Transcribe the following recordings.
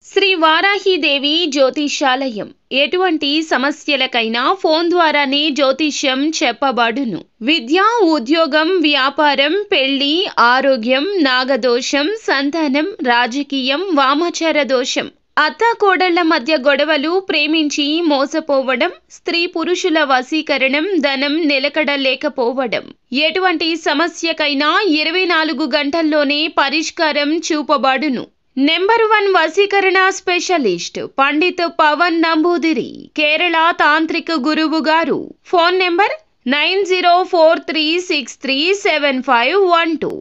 శ్రీ వారాహిదేవి జ్యోతిష్యాలయం ఎటువంటి సమస్యలకైనా ఫోన్ ద్వారానే జ్యోతిష్యం చెప్పబడును. విద్య, ఉద్యోగం, వ్యాపారం, పెళ్లి, ఆరోగ్యం, నాగదోషం, సంతానం, రాజకీయం, వామాచార దోషం, అత్తాకోడళ్ల మధ్య గొడవలు, ప్రేమించి మోసపోవడం, స్త్రీ పురుషుల వశీకరణం, ధనం నిలకడ లేకపోవడం, ఎటువంటి సమస్యకైనా 24 గంటల్లోనే పరిష్కారం చూపబడును. నెంబర్ 1 వశీకరణ స్పెషలిస్ట్ పండిత్ పవన్ నంబూదిరి, కేరళ తాంత్రిక గురువు గారు. Phone number 9043637512.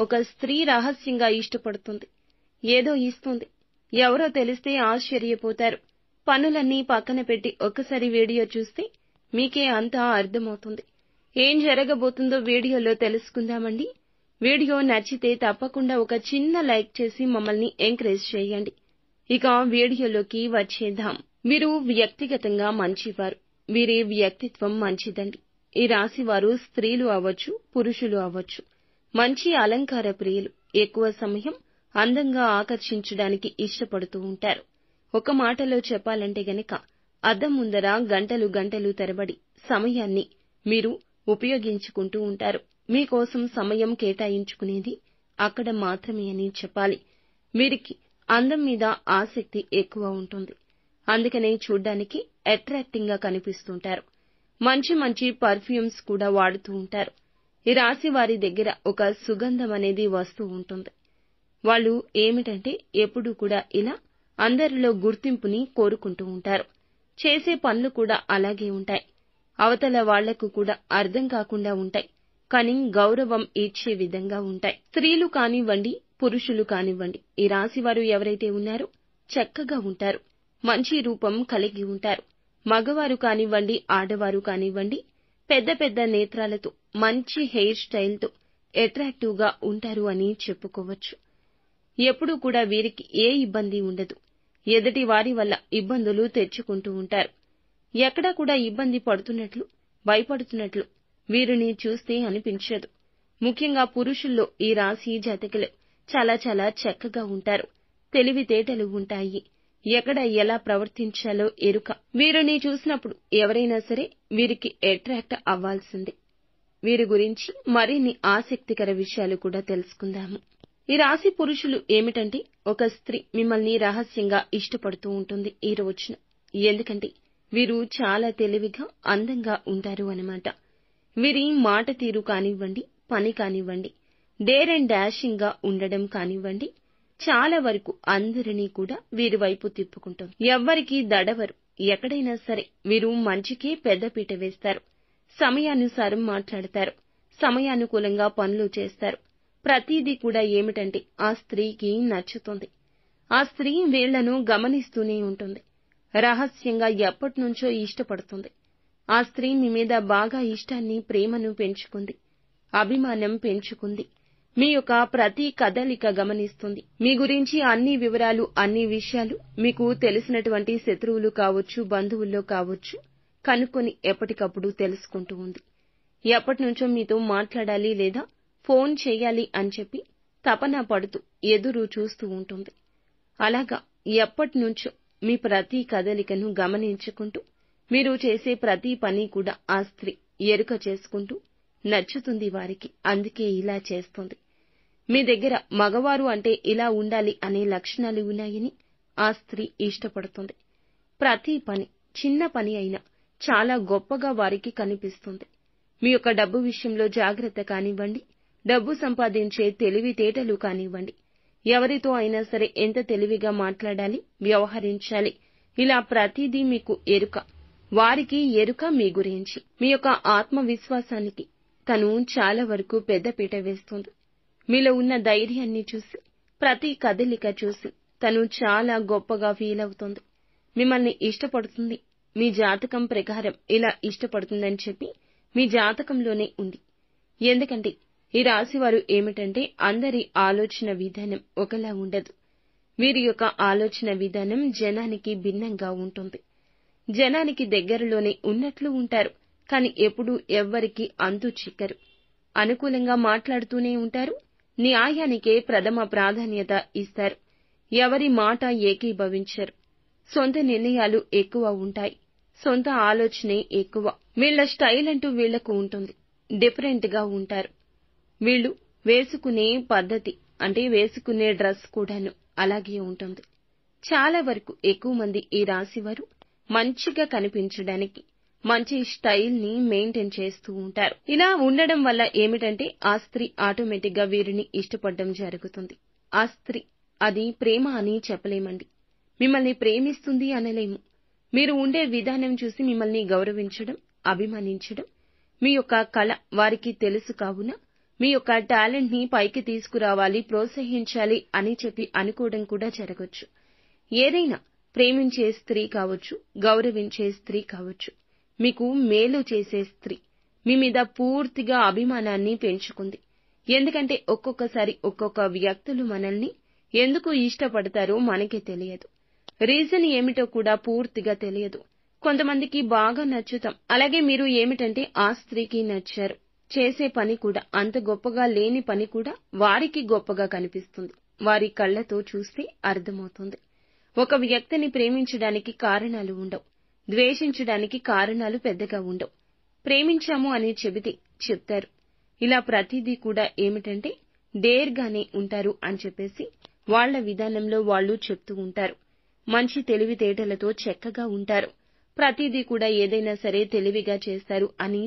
ఒక స్త్రీ రహస్యంగా ఇష్టపడుతుంది. ఏదో ఇస్తుంది. ఎవరో తెలిస్తే ఆశ్చర్యపోతారు. పనులన్నీ పక్కన పెట్టి ఒక్కసారి వీడియో చూస్తే మీకే అంతా అర్థమవుతుంది. ఏం జరగబోతుందో వీడియోలో తెలుసుకుందామండి. వీడియో నచ్చితే తప్పకుండా ఒక చిన్న లైక్ చేసి మమ్మల్ని ఎంకరేజ్ చేయండి. ఇక వీడియోలోకి వచ్చేద్దాం. వీరు వ్యక్తిగతంగా మంచివారు. వీరి వ్యక్తిత్వం మంచిదండి. ఈ రాశి వారు స్త్రీలు అవ్వచ్చు, పురుషులు అవ్వచ్చు. మంచి అలంకార ప్రియులు. ఎక్కువ సమయం అందంగా ఆకర్షించడానికి ఇష్టపడుతూ ఉంటారు. ఒక మాటలో చెప్పాలంటే గనక అద్దం ముందర గంటలు గంటలు తరబడి సమయాన్ని మీరు ఉపయోగించుకుంటూ ఉంటారు. మీకోసం సమయం కేటాయించుకునేది అక్కడ మాత్రమే అని చెప్పాలి. వీరికి అందం మీద ఆసక్తి ఎక్కువ ఉంటుంది. అందుకనే చూడ్డానికి అట్రాక్టింగ్ గా కనిపిస్తుంటారు. మంచి మంచి పర్ఫ్యూమ్స్ కూడా వాడుతూ ఉంటారు. ఈ రాశి వారి దగ్గర ఒక సుగంధం అనేది వస్తూ ఉంటుంది. వాళ్ళు ఏమిటంటే ఎప్పుడూ కూడా ఇలా అందరిలో గుర్తింపుని కోరుకుంటూ ఉంటారు. చేసే పనులు కూడా అలాగే ఉంటాయి. అవతల వాళ్లకు కూడా అర్థం కాకుండా ఉంటాయి. కానీ గౌరవం ఇచ్చే విధంగా ఉంటాయి. స్త్రీలు కానివ్వండి, పురుషులు కానివ్వండి, ఈ రాశి వారు ఎవరైతే ఉన్నారో చక్కగా ఉంటారు. మంచి రూపం కలిగి ఉంటారు. మగవారు కానివ్వండి, ఆడవారు కానివ్వండి, పెద్ద పెద్ద నేత్రాలతో, మంచి హెయిర్ స్టైల్తో అట్రాక్టివ్ గా ఉంటారు అని చెప్పుకోవచ్చు. ఎప్పుడూ కూడా వీరికి ఏ ఇబ్బంది ఉండదు. ఎదుటి వారి వల్ల ఇబ్బందులు తెచ్చుకుంటూ ఉంటారు. ఎక్కడా కూడా ఇబ్బంది పడుతున్నట్లు, భయపడుతున్నట్లు వీరిని చూస్తే అనిపించదు. ముఖ్యంగా పురుషుల్లో ఈ రాశి జాతకులు చాలా చాలా చక్కగా ఉంటారు. తెలివితేటలు ఉంటాయి. ఎక్కడ ఎలా ప్రవర్తించాలో ఎరుక. వీరిని చూసినప్పుడు ఎవరైనా సరే వీరికి అట్రాక్ట్ అవ్వాల్సిందే. వీరి గురించి మరిన్ని ఆసక్తికర విషయాలు కూడా తెలుసుకుందాము. ఈ రాశి పురుషులు ఏమిటంటే ఒక స్త్రీ మిమ్మల్ని రహస్యంగా ఇష్టపడుతూ ఉంటుంది ఈ రోజున. ఎందుకంటే వీరు చాలా తెలివిగా, అందంగా ఉంటారు అన్నమాట. వీరి మాట తీరు కానివ్వండి, పని కానివ్వండి, డేర్ అండ్ డాషింగ్ గా ఉండడం కానివ్వండి, చాలా వరకు అందరినీ కూడా వీరి వైపు తిప్పుకుంటుంది. ఎవ్వరికీ దడవరు. ఎక్కడైనా సరే వీరు మంచికే పెద్దపీట వేస్తారు. సమయానుసారం మాట్లాడతారు. సమయానుకూలంగా పనులు చేస్తారు. ప్రతిదీ కూడా ఏమిటంటే ఆ స్త్రీకి నచ్చుతుంది. ఆ స్త్రీ వీళ్లను గమనిస్తూనే ఉంటుంది. రహస్యంగా ఎప్పటినుంచో ఇష్టపడుతుంది. ఆ స్త్రీ మీ మీద బాగా ఇష్టాన్ని, ప్రేమను పెంచుకుంది. అభిమానం పెంచుకుంది. మీ యొక్క ప్రతి కదలిక గమనిస్తుంది. మీ గురించి అన్ని వివరాలు, అన్ని విషయాలు మీకు తెలిసినటువంటి శత్రువులు కావచ్చు, బంధువుల్లో కావచ్చు కనుక్కొని ఎప్పటికప్పుడు తెలుసుకుంటూ ఉంది. ఎప్పటినుంచో మీతో మాట్లాడాలి లేదా ఫోన్ చేయాలి అని చెప్పి తపన పడుతూ ఎదురు చూస్తూ ఉంటుంది. అలాగా ఎప్పటినుంచో మీ ప్రతి కదలికను గమనించుకుంటూ మీరు చేసే ప్రతి పని కూడా ఆ స్త్రీ ఎరుక చేసుకుంటూ నచ్చుతుంది వారికి. అందుకే ఇలా చేస్తుంది. మీ దగ్గర మగవారు అంటే ఇలా ఉండాలి అనే లక్షణాలు ఉన్నాయని ఆ స్త్రీ ఇష్టపడుతుంది. ప్రతి పని, చిన్న పని అయినా చాలా గొప్పగా వారికి కనిపిస్తుంది. మీ యొక్క డబ్బు విషయంలో జాగ్రత్త కానివ్వండి, డబ్బు సంపాదించే తెలివితేటలు కానివ్వండి, ఎవరితో అయినా సరే ఎంత తెలివిగా మాట్లాడాలి, వ్యవహరించాలి, ఇలా ప్రతిదీ మీకు ఎరుక. వారికి ఎరుక మీ గురించి. మీ యొక్క ఆత్మవిశ్వాసానికి తను చాలా వరకు పెద్దపీట వేస్తుంది. మీలో ఉన్న ధైర్యాన్ని చూసి, ప్రతి కదలిక చూసి తను చాలా గొప్పగా ఫీల్ అవుతుంది. మిమ్మల్ని ఇష్టపడుతుంది. మీ జాతకం ప్రకారం ఇలా ఇష్టపడుతుందని చెప్పి మీ జాతకంలోనే ఉంది. ఎందుకంటే ఈ రాశివారు ఏమిటంటే అందరి ఆలోచన విధానం ఒకలా ఉండదు. వీరి యొక్క ఆలోచన విధానం జనానికి భిన్నంగా ఉంటుంది. జనానికి దగ్గరలోనే ఉన్నట్లు ఉంటారు. కానీ ఎప్పుడూ ఎవ్వరికీ అంతు చిక్కరు. అనుకూలంగా మాట్లాడుతూనే ఉంటారు. న్యాయానికే ప్రథమ ప్రాధాన్యత ఇస్తారు. ఎవరి మాట ఏకీభవించరు. సొంత నిర్ణయాలు ఎక్కువ ఉంటాయి. సొంత ఆలోచనే ఎక్కువ. వీళ్ల స్టైల్ అంటూ వీళ్లకు ఉంటుంది. డిఫరెంట్ గా ఉంటారు. వీళ్లు వేసుకునే పద్ధతి అంటే వేసుకునే డ్రెస్ కూడాను అలాగే ఉంటుంది. చాలా వరకు ఎక్కువ మంది ఈ రాశివారు మంచిగా కనిపించడానికి మంచి స్టైల్ ని మెయింటైన్ చేస్తూ ఉంటారు. ఇలా ఉండడం వల్ల ఏమిటంటే ఆ స్త్రీ ఆటోమేటిక్ గా వీరిని ఇష్టపడడం జరుగుతుంది. ఆ స్త్రీ అది ప్రేమ అని చెప్పలేమండి. మిమ్మల్ని ప్రేమిస్తుంది అనలేము. మీరు ఉండే విధానం చూసి మిమ్మల్ని గౌరవించడం, అభిమానించడం, మీ యొక్క కళ వారికి తెలుసు కావున మీ యొక్క టాలెంట్ ని పైకి తీసుకురావాలి, ప్రోత్సహించాలి అని చెప్పి అనుకోవడం కూడా జరగొచ్చు. ఏదైనా ప్రేమించే స్త్రీ కావచ్చు, గౌరవించే స్త్రీ కావచ్చు, మీకు మేలు చేసే స్త్రీ మీ మీద పూర్తిగా అభిమానాన్ని పెంచుకుంది. ఎందుకంటే ఒక్కొక్కసారి ఒక్కొక్క వ్యక్తులు మనల్ని ఎందుకు ఇష్టపడతారో మనకే తెలియదు. రీజన్ ఏమిటో కూడా పూర్తిగా తెలియదు. కొంతమందికి బాగా నచ్చుతాం. అలాగే మీరు ఏమిటంటే ఆ స్త్రీకి నచ్చారు. చేసే పని కూడా అంత గొప్పగా లేని పని కూడా వారికి గొప్పగా కనిపిస్తుంది. వారి కళ్లతో చూస్తే అర్థమవుతుంది. ఒక వ్యక్తిని ప్రేమించడానికి కారణాలు ఉండవు. ద్వేషించడానికి కారణాలు పెద్దగా ఉండవు. ప్రేమించాము అని చెప్తారు. ఇలా ప్రతిదీ కూడా ఏమిటంటే డేర్ గానే ఉంటారు అని చెప్పేసి వాళ్ల విధానంలో వాళ్ళు చెప్తూ ఉంటారు. మంచి తెలివితేటలతో చక్కగా ఉంటారు. ప్రతిదీ కూడా ఏదైనా సరే తెలివిగా చేస్తారు అని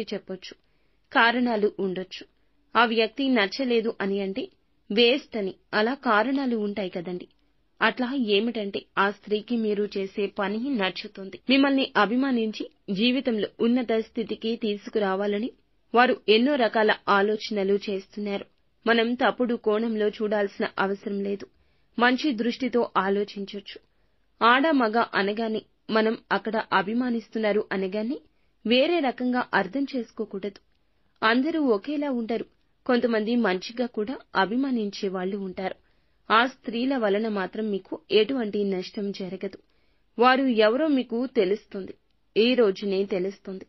చెప్పొచ్చు. కారణాలు ఉండొచ్చు. ఆ వ్యక్తి నచ్చలేదు అని అంటే వేస్ట్ అని అలా కారణాలు ఉంటాయి కదండి. అట్లా ఏమిటంటే ఆ స్త్రీకి మీరు చేసే పని నచ్చుతుంది. మిమ్మల్ని అభిమానించి జీవితంలో ఉన్నత స్థితికి తీసుకురావాలని వారు ఎన్నో రకాల ఆలోచనలు చేస్తున్నారు. మనం తప్పుడు కోణంలో చూడాల్సిన అవసరం లేదు. మంచి దృష్టితో ఆలోచించొచ్చు. ఆడ మగ అనగానే మనం అక్కడ అభిమానిస్తున్నారు అనగానే వేరే రకంగా అర్థం చేసుకోకూడదు. అందరూ ఒకేలా ఉండరు. కొంతమంది మంచిగా కూడా అభిమానించే వాళ్ళు ఉంటారు. ఆ స్త్రీల వలన మాత్రం మీకు ఎటువంటి నష్టం జరగదు. వారు ఎవరో మీకు తెలుస్తుంది. ఈ రోజునే తెలుస్తుంది.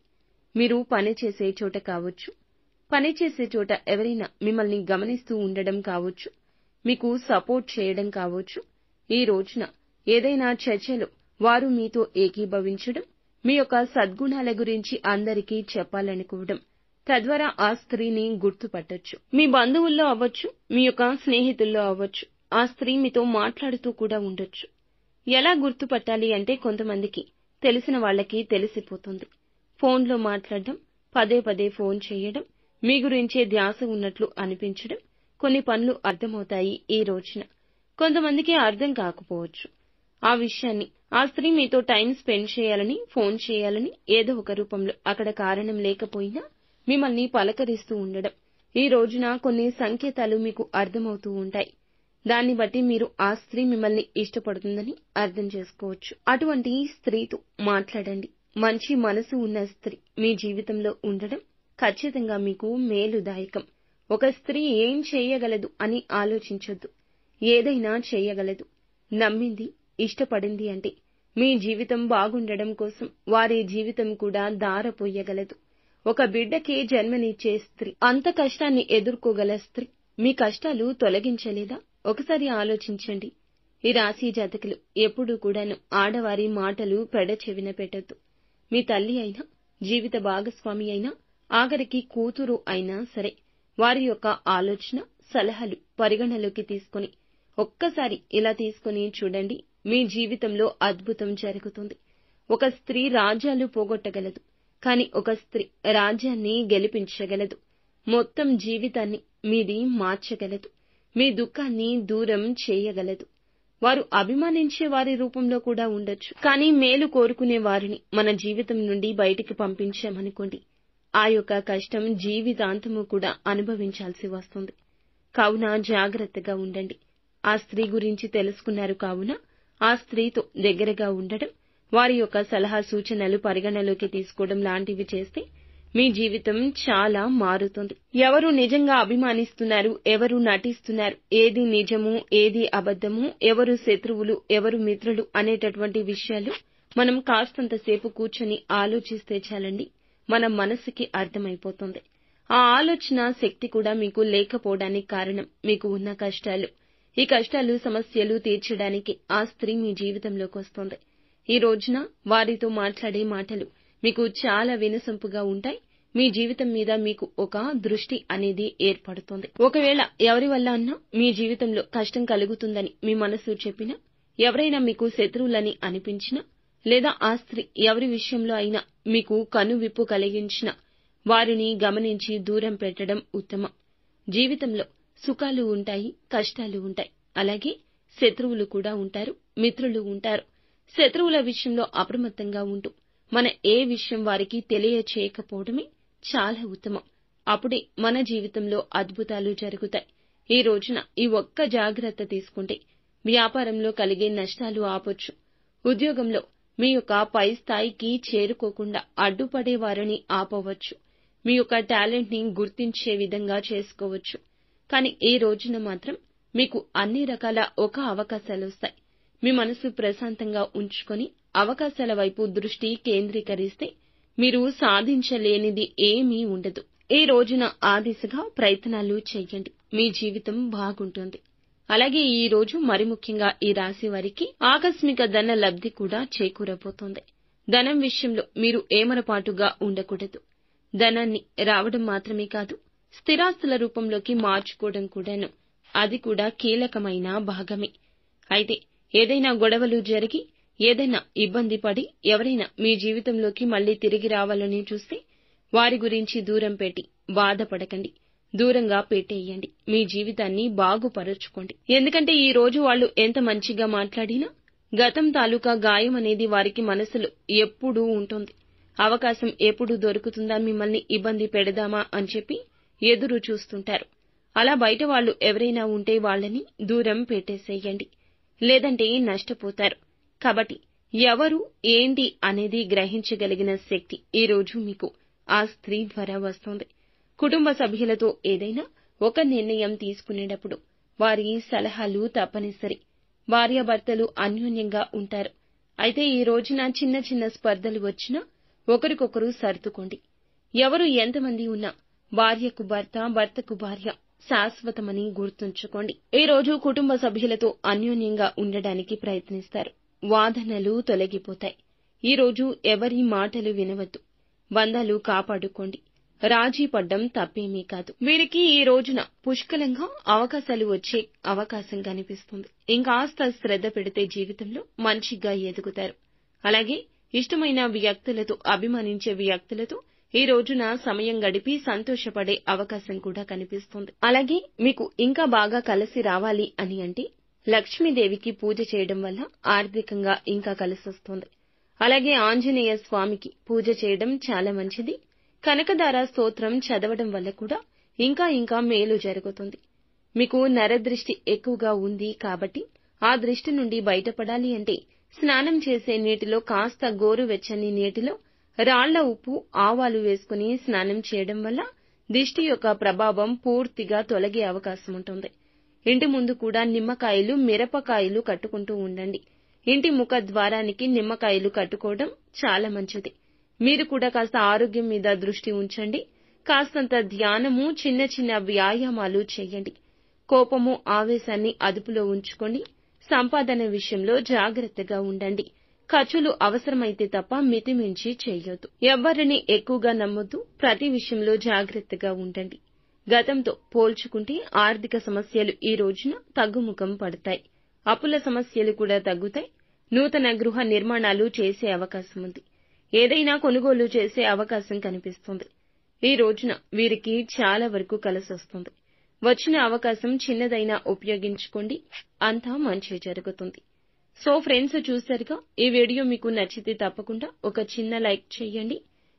మీరు పనిచేసే చోట కావచ్చు, పనిచేసే చోట ఎవరైనా మిమ్మల్ని గమనిస్తూ ఉండడం కావచ్చు, మీకు సపోర్ట్ చేయడం కావచ్చు. ఈ రోజున ఏదైనా చర్చలో వారు మీతో ఏకీభవించడం, మీ యొక్క సద్గుణాల గురించి అందరికీ చెప్పాలనుకోవడం, తద్వారా ఆ స్త్రీని గుర్తుపట్టొచ్చు. మీ బంధువుల్లో అవ్వచ్చు, మీ యొక్క స్నేహితుల్లో అవ్వచ్చు. ఆ స్త్రీ మీతో మాట్లాడుతూ కూడా ఉండొచ్చు. ఎలా గుర్తుపట్టాలి అంటే కొంతమందికి తెలిసిన వాళ్ళకి తెలిసిపోతుంది. ఫోన్లో మాట్లాడడం, పదే పదే ఫోన్ చేయడం, మీ గురించే ధ్యాస ఉన్నట్లు అనిపించడం, కొన్ని పనులు అర్థమవుతాయి ఈ రోజున. కొంతమందికి అర్థం కాకపోవచ్చు. ఆ విషయాన్ని ఆ స్త్రీ మీతో టైం స్పెండ్ చేయాలని, ఫోన్ చేయాలని ఏదో ఒక రూపంలో అక్కడ కారణం లేకపోయినా మిమ్మల్ని పలకరిస్తూ ఉండడం. ఈ రోజున కొన్ని సంకేతాలు మీకు అర్థమవుతూ ఉంటాయి. దాన్ని బట్టి మీరు ఆ స్త్రీ మిమ్మల్ని ఇష్టపడుతుందని అర్థం చేసుకోవచ్చు. అటువంటి స్త్రీతో మాట్లాడండి. మంచి మనసు ఉన్న స్త్రీ మీ జీవితంలో ఉండడం ఖచ్చితంగా మీకు మేలుదాయకం. ఒక స్త్రీ ఏం చేయగలదు అని ఆలోచించొద్దు. ఏదైనా చేయగలదు. నమ్మింది, ఇష్టపడింది అంటే మీ జీవితం బాగుండడం కోసం వారి జీవితం కూడా ధారపోయగలదు. ఒక బిడ్డకి జన్మనిచ్చే స్త్రీ, అంత కష్టాన్ని ఎదుర్కోగల స్త్రీ మీ కష్టాలు తొలగించలేదా? ఒకసారి ఆలోచించండి. ఈ రాశి జాతకులు ఎప్పుడూ కూడాను ఆడవారి మాటలు పెడచెవిన పెట్టొద్దు. మీ తల్లి అయినా, జీవిత భాగస్వామి అయినా, ఆఖరికి కూతురు అయినా సరే వారి యొక్క ఆలోచన, సలహాలు పరిగణలోకి తీసుకొని ఒక్కసారి ఇలా తీసుకొని చూడండి. మీ జీవితంలో అద్భుతం జరుగుతుంది. ఒక స్త్రీ రాజ్యాలు పోగొట్టగలదు, కానీ ఒక స్త్రీ రాజ్యాన్ని గెలిపించగలదు. మొత్తం జీవితాన్ని మీది మార్చగలదు. మీ దుఃఖాన్ని దూరం చేయగలదు. వారు అభిమానించే వారి రూపంలో కూడా ఉండొచ్చు. కానీ మేలు కోరుకునే వారిని మన జీవితం నుండి బయటికి పంపించామనుకోండి, ఆ యొక్క కష్టం జీవితాంతము కూడా అనుభవించాల్సి వస్తుంది. కావున జాగ్రత్తగా ఉండండి. ఆ స్త్రీ గురించి తెలుసుకున్నారు కావున ఆ స్త్రీతో దగ్గరగా ఉండడం, వారి యొక్క సలహా సూచనలు పరిగణలోకి తీసుకోవడం లాంటివి చేస్తే మీ జీవితం చాలా మారుతుంది. ఎవరు నిజంగా అభిమానిస్తున్నారు, ఎవరు నటిస్తున్నారు, ఏది నిజము, ఏది అబద్ధము, ఎవరు శత్రువులు, ఎవరు మిత్రులు అనేటటువంటి విషయాలు మనం కాస్తంతసేపు కూర్చొని ఆలోచిస్తే చాలండి, మన మనసుకి అర్థమైపోతుంది. ఆ ఆలోచన శక్తి కూడా మీకు లేకపోవడానికి కారణం మీకు ఉన్న కష్టాలు. ఈ కష్టాలు సమస్యలు తీర్చడానికి ఆ స్త్రీ మీ జీవితంలోకి వస్తుంది. ఈ రోజున వారితో మాట్లాడే మాటలు మీకు చాలా వినసొంపుగా ఉంటాయి. మీ జీవితం మీద మీకు ఒక దృష్టి అనేది ఏర్పడుతుంది. ఒకవేళ ఎవరి వల్ల అన్నా మీ జీవితంలో కష్టం కలుగుతుందని మీ మనసు చెప్పినా, ఎవరైనా మీకు శత్రువులని అనిపించినా, లేదా ఆ స్త్రీ ఎవరి విషయంలో అయినా మీకు కనువిప్పు కలిగించినా వారిని గమనించి దూరం పెట్టడం ఉత్తమం. జీవితంలో సుఖాలు ఉంటాయి, కష్టాలు ఉంటాయి. అలాగే శత్రువులు కూడా ఉంటారు, మిత్రులు ఉంటారు. శత్రువుల విషయంలో అప్రమత్తంగా ఉంటూ మన ఏ విషయం వారికి తెలియచేయకపోవడమే చాలా ఉత్తమం. అప్పుడే మన జీవితంలో అద్భుతాలు జరుగుతాయి. ఈ రోజున ఈ ఒక్క జాగ్రత్త తీసుకుంటే వ్యాపారంలో కలిగే నష్టాలు ఆపొచ్చు. ఉద్యోగంలో మీ యొక్క పై స్థాయికి చేరుకోకుండా అడ్డుపడే వారిని ఆపవచ్చు. మీ యొక్క టాలెంట్ ని గుర్తించే విధంగా చేసుకోవచ్చు. కానీ ఈ రోజున మాత్రం మీకు అన్ని రకాల ఒక అవకాశాలు వస్తాయి. మీ మనసు ప్రశాంతంగా ఉంచుకొని అవకాశాల వైపు దృష్టి కేంద్రీకరిస్తే మీరు సాధించలేనిది ఏమీ ఉండదు. ఈ రోజున ఆ దిశగా ప్రయత్నాలు చేయండి. మీ జీవితం బాగుంటుంది. అలాగే ఈ రోజు మరి ముఖ్యంగా ఈ రాశి వారికి ఆకస్మిక ధన లబ్ధి కూడా చేకూరబోతోంది. ధనం విషయంలో మీరు ఏమరపాటుగా ఉండకూడదు. ధనాన్ని రావడం మాత్రమే కాదు, స్థిరాస్తుల రూపంలోకి మార్చుకోవడం కూడాను. అది కూడా కీలకమైన భాగమే. అయితే ఏదైనా గొడవలు జరిగి ఏదైనా ఇబ్బంది పడి ఎవరైనా మీ జీవితంలోకి మళ్లీ తిరిగి రావాలని చూస్తే వారి గురించి దూరం పెట్టి బాధపడకండి. దూరంగా పెట్టేయండి. మీ జీవితాన్ని బాగుపరచుకోండి. ఎందుకంటే ఈ రోజు వాళ్ళు ఎంత మంచిగా మాట్లాడినా గతం తాలూకా గాయం అనేది వారికి మనసులో ఎప్పుడూ ఉంటుంది. అవకాశం ఎప్పుడు దొరుకుతుందా మిమ్మల్ని ఇబ్బంది పెడదామా అని చెప్పి ఎదురు చూస్తుంటారు. అలా బయట వాళ్ళు ఎవరైనా ఉంటే వాళ్ళని దూరం పెట్టేసేయండి. లేదంటే నష్టపోతారు. కాబట్టి ఎవరు ఏంటి అనేది గ్రహించగలిగిన శక్తి ఈ రోజు మీకు ఆ స్త్రీ ద్వారా వస్తుంది. కుటుంబ సభ్యులతో ఏదైనా ఒక నిర్ణయం తీసుకునేటప్పుడు వారి సలహాలు తప్పనిసరి. భార్యాభర్తలు అన్యోన్యంగా ఉంటారు. అయితే ఈ రోజున చిన్న చిన్న స్పర్ధలు వచ్చినా ఒకరికొకరు సర్దుకోండి. ఎవరు ఎంతమంది ఉన్నా భార్యకు భర్త, భర్తకు భార్య శాశ్వతమని గుర్తుంచుకోండి. ఈ రోజు కుటుంబ సభ్యులతో అన్యోన్యంగా ఉండడానికి ప్రయత్నిస్తారు. వాదనలు తొలగిపోతాయి. ఈ రోజు ఎవరి మాటలు వినవద్దు. బంధాలు కాపాడుకోండి. రాజీ పడ్డం తప్పేమీ కాదు. వీరికి ఈ రోజున పుష్కలంగా అవకాశాలు వచ్చే అవకాశం కనిపిస్తుంది. ఇంకాస్త శ్రద్ధ పెడితే జీవితంలో మంచిగా ఎదుగుతారు. అలాగే ఇష్టమైన వ్యక్తులతో, అభిమానించే వ్యక్తులతో ఈ రోజున సమయం గడిపి సంతోషపడే అవకాశం కూడా కనిపిస్తుంది. అలాగే మీకు ఇంకా బాగా కలిసి రావాలి అని అంటే లక్ష్మీదేవికి పూజ చేయడం వల్ల ఆర్థికంగా ఇంకా కలిసొస్తుంది. అలాగే ఆంజనేయ స్వామికి పూజ చేయడం చాలా మంచిది. కనకదార స్తోత్రం చదవడం వల్ల కూడా ఇంకా మేలు జరుగుతుంది. మీకు నరదృష్టి ఎక్కువగా ఉంది కాబట్టి ఆ దృష్టి నుండి బయటపడాలి అంటే స్నానం చేసే నీటిలో కాస్త గోరువెచ్చని నీటిలో రాళ్ల ఉప్పు, ఆవాలు వేసుకుని స్నానం చేయడం వల్ల దిష్టి యొక్క ప్రభావం పూర్తిగా తొలగే అవకాశం ఉంటుంది. ఇంటి ముందు కూడా నిమ్మకాయలు, మిరపకాయలు కట్టుకుంటూ ఉండండి. ఇంటి ముఖ ద్వారానికి నిమ్మకాయలు కట్టుకోవడం చాలా మంచిది. మీరు కూడా కాస్త ఆరోగ్యం మీద దృష్టి ఉంచండి. కాస్తంత ధ్యానము, చిన్న చిన్న వ్యాయామాలు చేయండి. కోపము, ఆవేశాన్ని అదుపులో ఉంచుకోండి. సంపాదన విషయంలో జాగ్రత్తగా ఉండండి. ఖర్చులు అవసరమైతే తప్ప మితిమించి చేయొద్దు. ఎవ్వరిని ఎక్కువగా నమ్మొద్దు. ప్రతి విషయంలో జాగ్రత్తగా ఉండండి. గతంతో పోల్చుకుంటే ఆర్థిక సమస్యలు ఈ రోజున తగ్గుముఖం పడతాయి. అప్పుల సమస్యలు కూడా తగ్గుతాయి. నూతన గృహ నిర్మాణాలు చేసే అవకాశం ఉంది. ఏదైనా కొనుగోలు చేసే అవకాశం కనిపిస్తుంది. ఈ రోజున వీరికి చాలా వరకు కలిసొస్తుంది. వచ్చిన అవకాశం చిన్నదైనా ఉపయోగించుకోండి. అంతా మంచి జరుగుతుంది. సో ఫ్రెండ్స్, చూశారుగా, ఈ వీడియో మీకు నచ్చితే తప్పకుండా ఒక చిన్న లైక్ చేయండి.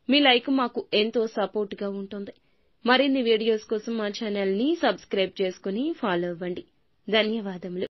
మీ లైక్ మాకు ఎంతో సపోర్ట్ గా ఉంటుంది. మరిన్ని వీడియోస్ కోసం మా ఛానల్ ని సబ్స్క్రైబ్ చేసుకుని ఫాలో అవ్వండి. ధన్యవాదములు.